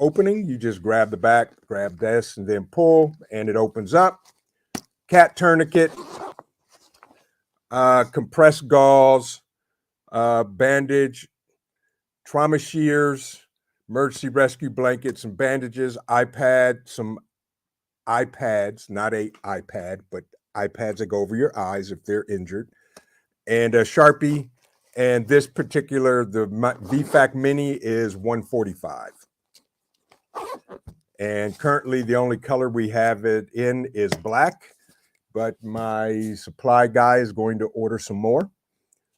opening. You just grab the back, grab this, and then pull, and it opens up. Cat tourniquet, compressed gauze, bandage, trauma shears, emergency rescue blankets, some bandages, some iPads, not a iPad, but iPads that go over your eyes if they're injured, and a Sharpie. And this particular, the VFAK Mini is $145. And currently the only color we have it in is black, but my supply guy is going to order some more.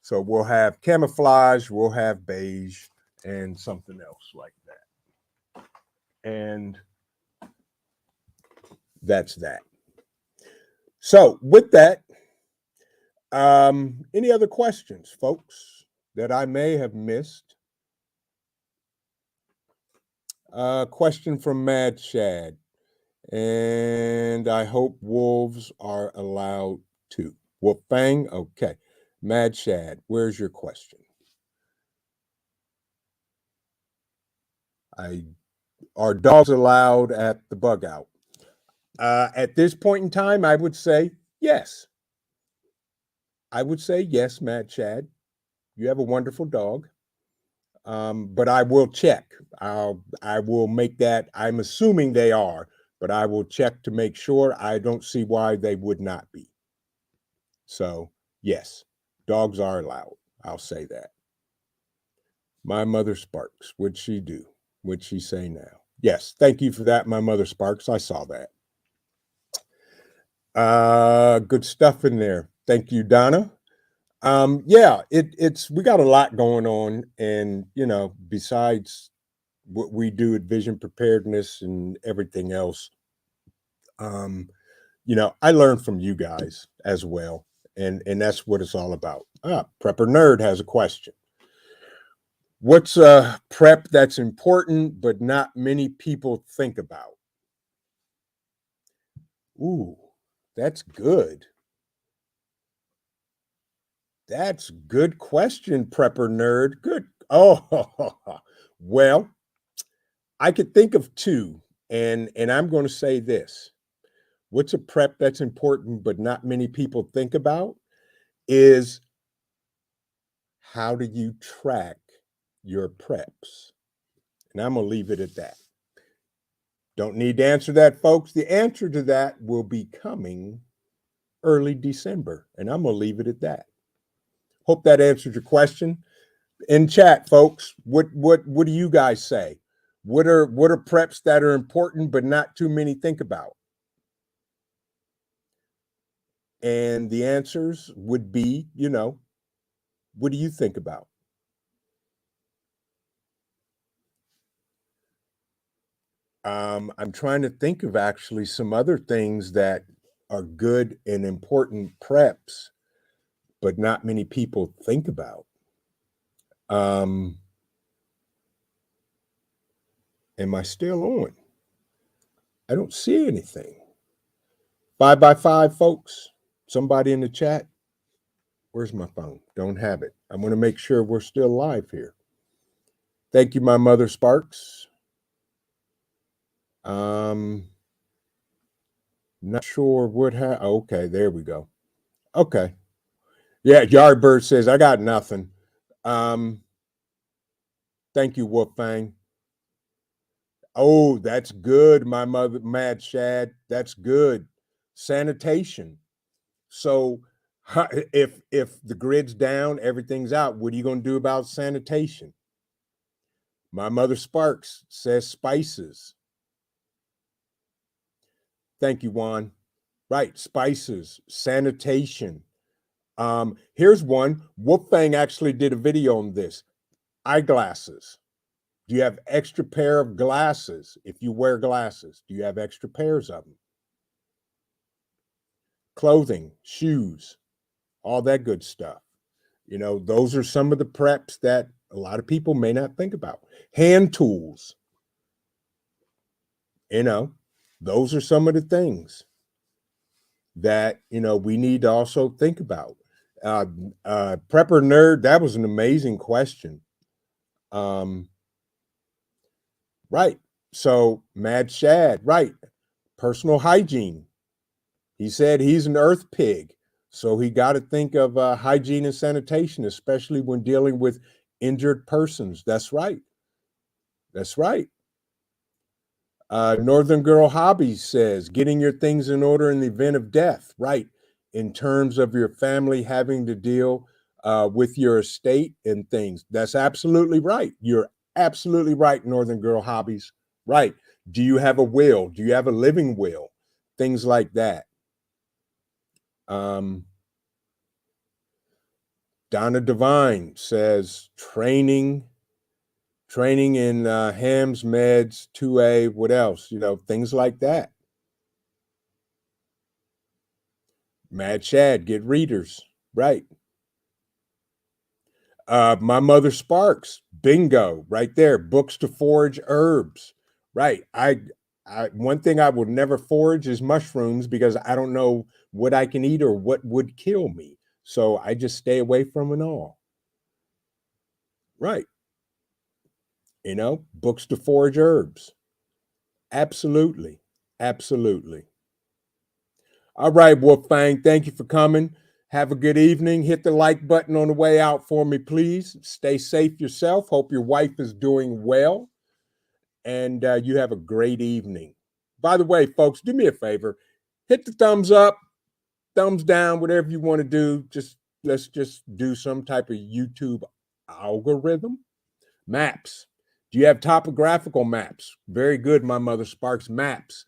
So we'll have camouflage, we'll have beige, and something else like that. And that's that. So with that, any other questions, folks, that I may have missed? Question from Mad Shad. And I hope wolves are allowed too. Wolf Bang? Okay. Mad Shad, where's your question? Are dogs allowed at the bug out? At this point in time, I would say yes. I would say yes, Mad Shad. You have a wonderful dog. But I will check. I will make that. I'm assuming they are, but I will check to make sure. I don't see why they would not be. So yes, dogs are allowed. I'll say that. My mother Sparks. What'd she do? What'd she say now? Yes, thank you for that, my mother Sparks. I saw that. Good stuff in there. Thank you, Donna. Yeah, it's we got a lot going on, and besides what we do at Vision Preparedness and everything else, I learn from you guys as well, and that's what it's all about. Prepper Nerd has a question. What's a prep that's important but not many people think about? Ooh, that's good. That's good question, Prepper Nerd. Good. Oh, well, I could think of two, and I'm going to say this. What's a prep that's important but not many people think about is how do you track your preps? And I'm going to leave it at that. Don't need to answer that, folks. The answer to that will be coming early December, and I'm going to leave it at that. Hope that answered your question. In chat, folks, what do you guys say? What are preps that are important but not too many think about? And the answers would be, what do you think about? I'm trying to think of actually some other things that are good and important preps, but not many people think about. Am I still on? I don't see anything. 5x5, folks. Somebody in the chat. Where's my phone? Don't have it. I want to make sure we're still live here. Thank you, my mother Sparks. Not sure what okay, there we go. Okay. Yeah, Yardbird says, I got nothing. Thank you, Wolfang. Oh, that's good, my mother, Mad Shad. That's good. Sanitation. So If the grid's down, everything's out, what are you going to do about sanitation? My mother Sparks says spices. Thank you, Juan. Right, spices, sanitation. Here's one. Wolfgang actually did a video on this. Eyeglasses. Do you have extra pair of glasses? If you wear glasses, do you have extra pairs of them? Clothing, shoes, all that good stuff. You know, those are some of the preps that a lot of people may not think about. Hand tools, you know, those are some of the things that, you know, we need to also think about. Prepper nerd, that was an amazing question. Right. So Mad Shad, right. Personal hygiene. He said he's an earth pig. So he got to think of hygiene and sanitation, especially when dealing with injured persons. That's right. That's right. Northern Girl Hobbies says getting your things in order in the event of death, right? In terms of your family having to deal with your estate and things. That's absolutely right. You're absolutely right, Northern Girl Hobbies. Right. Do you have a will? Do you have a living will? Things like that. Donna Devine says training in hams, meds, 2A, what else? You know, things like that. Mad Shad, get readers. Right. My mother Sparks, bingo, right there. Books to forage herbs. Right. One thing I would never forage is mushrooms because I don't know what I can eat or what would kill me. So I just stay away from it all. Right. You know, books to forage herbs. Absolutely. Absolutely. All right, Wolfgang, thank you for coming. Have a good evening. Hit the like button on the way out for me, please. Stay safe yourself. Hope your wife is doing well. And you have a great evening. By the way, folks, do me a favor. Hit the thumbs up, thumbs down, whatever you want to do. Let's just do some type of YouTube algorithm. Maps. Do you have topographical maps? Very good, my mother Sparks. Maps.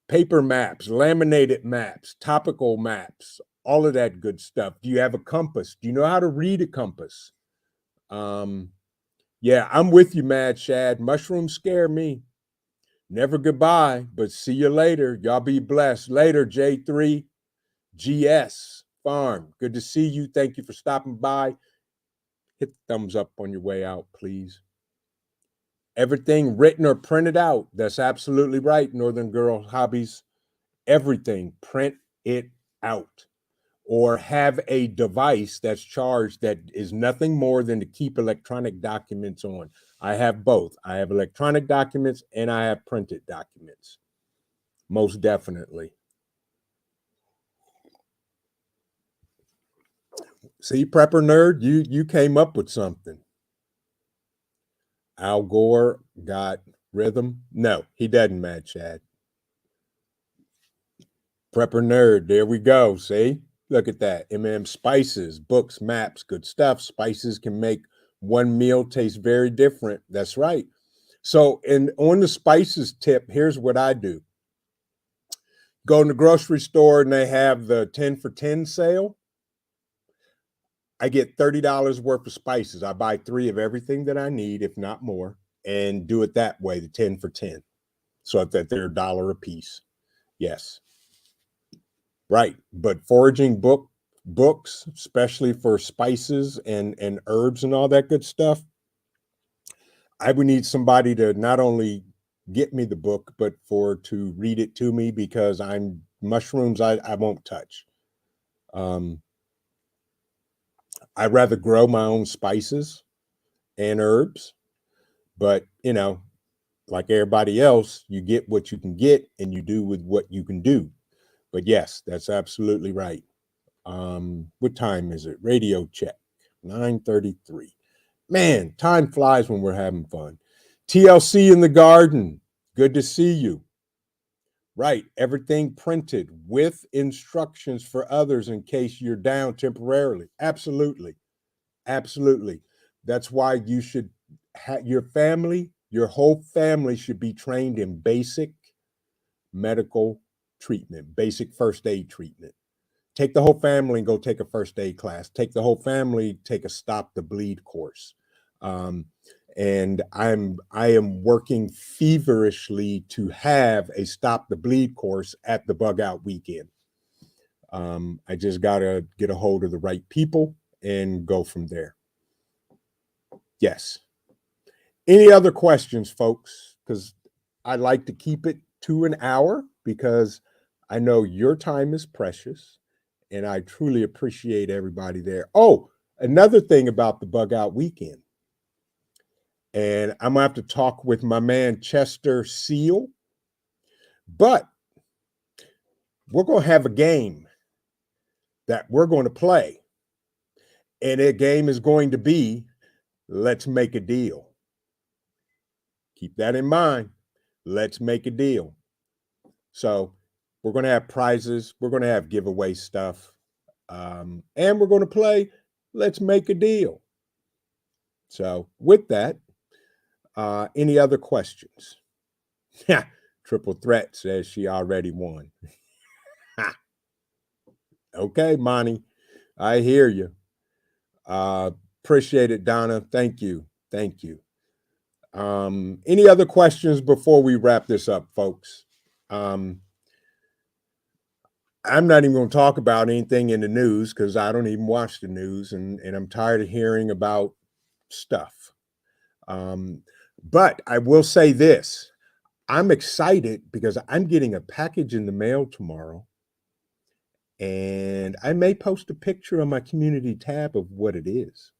Paper maps, laminated maps, topical maps, all of that good stuff. Do you have a compass? Do you know how to read a compass? Yeah, I'm with you, Mad Shad. Mushrooms scare me. Never goodbye, but see you later. Y'all be blessed. Later, J3 GS Farm. Good to see you. Thank you for stopping by. Hit the thumbs up on your way out, please. Everything written or printed out. That's absolutely right, Northern Girl Hobbies. Everything, print it out, or have a device that's charged that is nothing more than to keep electronic documents on. I have both. I have electronic documents and I have printed documents. Most definitely. See, Prepper Nerd, you came up with something. Al Gore got rhythm? No, he doesn't, Mad Chad. Prepper Nerd, there we go. See? Look at that. Spices, books, maps, good stuff. Spices can make one meal taste very different. That's right. So, on the spices tip, here's what I do. Go in the grocery store and they have the 10 for 10 sale. I get $30 worth of spices. I buy 3 of everything that I need, if not more, and do it that way, the 10 for 10. So that they're $1 a piece. Yes. Right. But foraging books, especially for spices and herbs and all that good stuff, I would need somebody to not only get me the book, but to read it to me because mushrooms I won't touch. I'd rather grow my own spices and herbs, but you know, like everybody else, you get what you can get and you do with what you can do. But yes, that's absolutely right. What time is it? Radio check, 9:33. Man, time flies when we're having fun. TLC in the garden. Good to see you. Right. Everything printed with instructions for others in case you're down temporarily. Absolutely. Absolutely. That's why you should have your family, your whole family should be trained in basic medical treatment, basic first aid treatment. Take the whole family and go take a first aid class. Take the whole family, take a stop the bleed course. Um, and I am working feverishly to have a stop the bleed course at the bug out weekend. I just gotta get a hold of the right people and go from there. Yes. Any other questions, folks? Because I like to keep it to an hour because I know your time is precious and I truly appreciate everybody there. Oh, another thing about the bug out weekend, and I'm gonna have to talk with my man Chester Seal, but we're gonna have a game that we're going to play, and that game is going to be Let's Make a Deal. Keep that in mind. Let's make a deal. So we're going to have prizes. We're going to have giveaway stuff. And we're going to play Let's Make a Deal. So with that, any other questions? Triple Threat says she already won. Okay, Monty, I hear you. Appreciate it, Donna. Thank you. Thank you. Any other questions before we wrap this up, folks? I'm not even going to talk about anything in the news because I don't even watch the news, and I'm tired of hearing about stuff. But I will say this. I'm excited because I'm getting a package in the mail tomorrow, and I may post a picture on my community tab of what it is.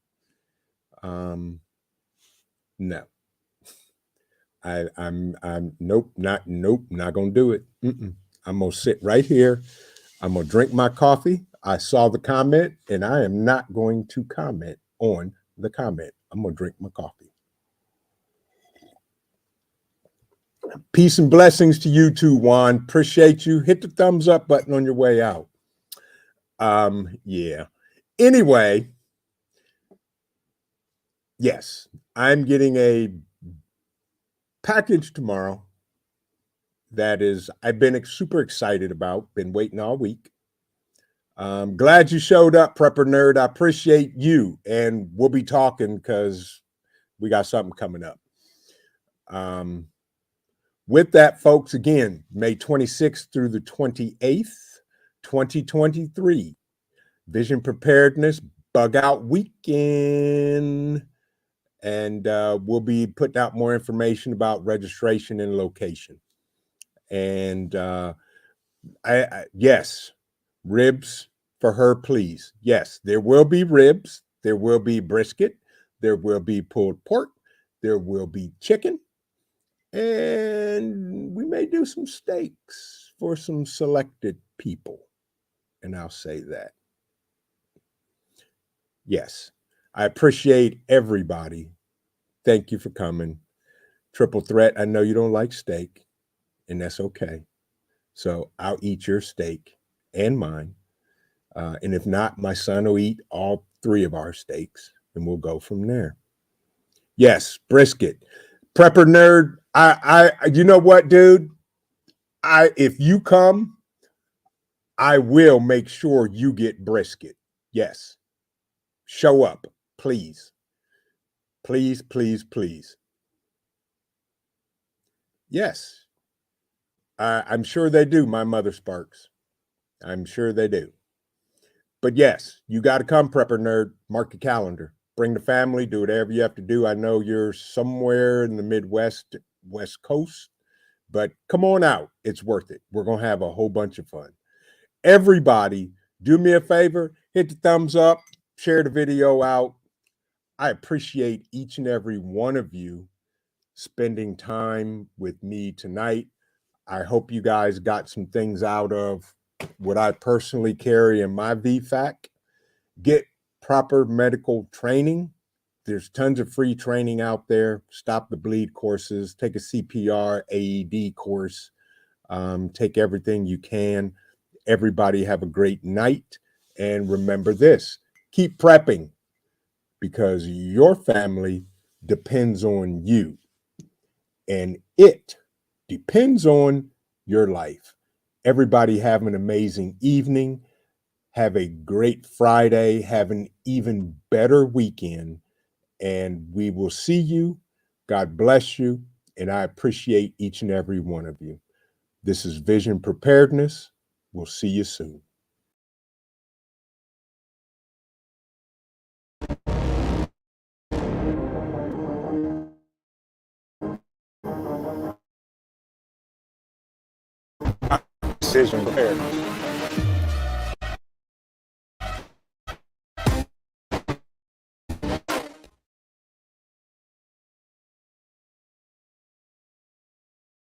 No, I'm nope, not gonna do it. I'm gonna sit right here. I'm gonna drink my coffee. I saw the comment, and I am not going to comment on the comment. I'm gonna drink my coffee. Peace and blessings to you too, Juan. Appreciate you. Hit the thumbs up button on your way out. Yeah. Anyway, yes, I'm getting a package tomorrow that is I've been super excited about, been waiting all week. Glad you showed up, Prepper Nerd. I appreciate you, and we'll be talking because we got something coming up. With that, folks, again, May 26th through the 28th, 2023, Vision Preparedness Bug Out Weekend. And we'll be putting out more information about registration and location. And yes, ribs for her, please. Yes, there will be ribs. There will be brisket. There will be pulled pork. There will be chicken. And we may do some steaks for some selected people. And I'll say that. Yes, I appreciate everybody. Thank you for coming. Triple Threat, I know you don't like steak, and that's okay. So I'll eat your steak and mine. And if not, my son will eat all three of our steaks, and we'll go from there. Yes, brisket. Prepper Nerd, you know what, dude? If you come, I will make sure you get brisket. Yes. Show up, please. Please, please, please. Yes. I'm sure they do, my mother Sparks. I'm sure they do. But yes, you got to come, Prepper Nerd. Mark your calendar. Bring the family. Do whatever you have to do. I know you're somewhere in the Midwest, West Coast, but come on out. It's worth it. We're going to have a whole bunch of fun. Everybody, do me a favor. Hit the thumbs up. Share the video out. I appreciate each and every one of you spending time with me tonight. I hope you guys got some things out of what I personally carry in my VFAK. Get proper medical training. There's tons of free training out there. Stop the bleed courses. Take a CPR, AED course. Take everything you can. Everybody have a great night. And remember this, keep prepping because your family depends on you and it depends on your life. Everybody have an amazing evening. Have a great Friday. Have an even better weekend. And we will see you. God bless you. And I appreciate each and every one of you. This is Vision Preparedness. We'll see you soon. Vision Preparedness.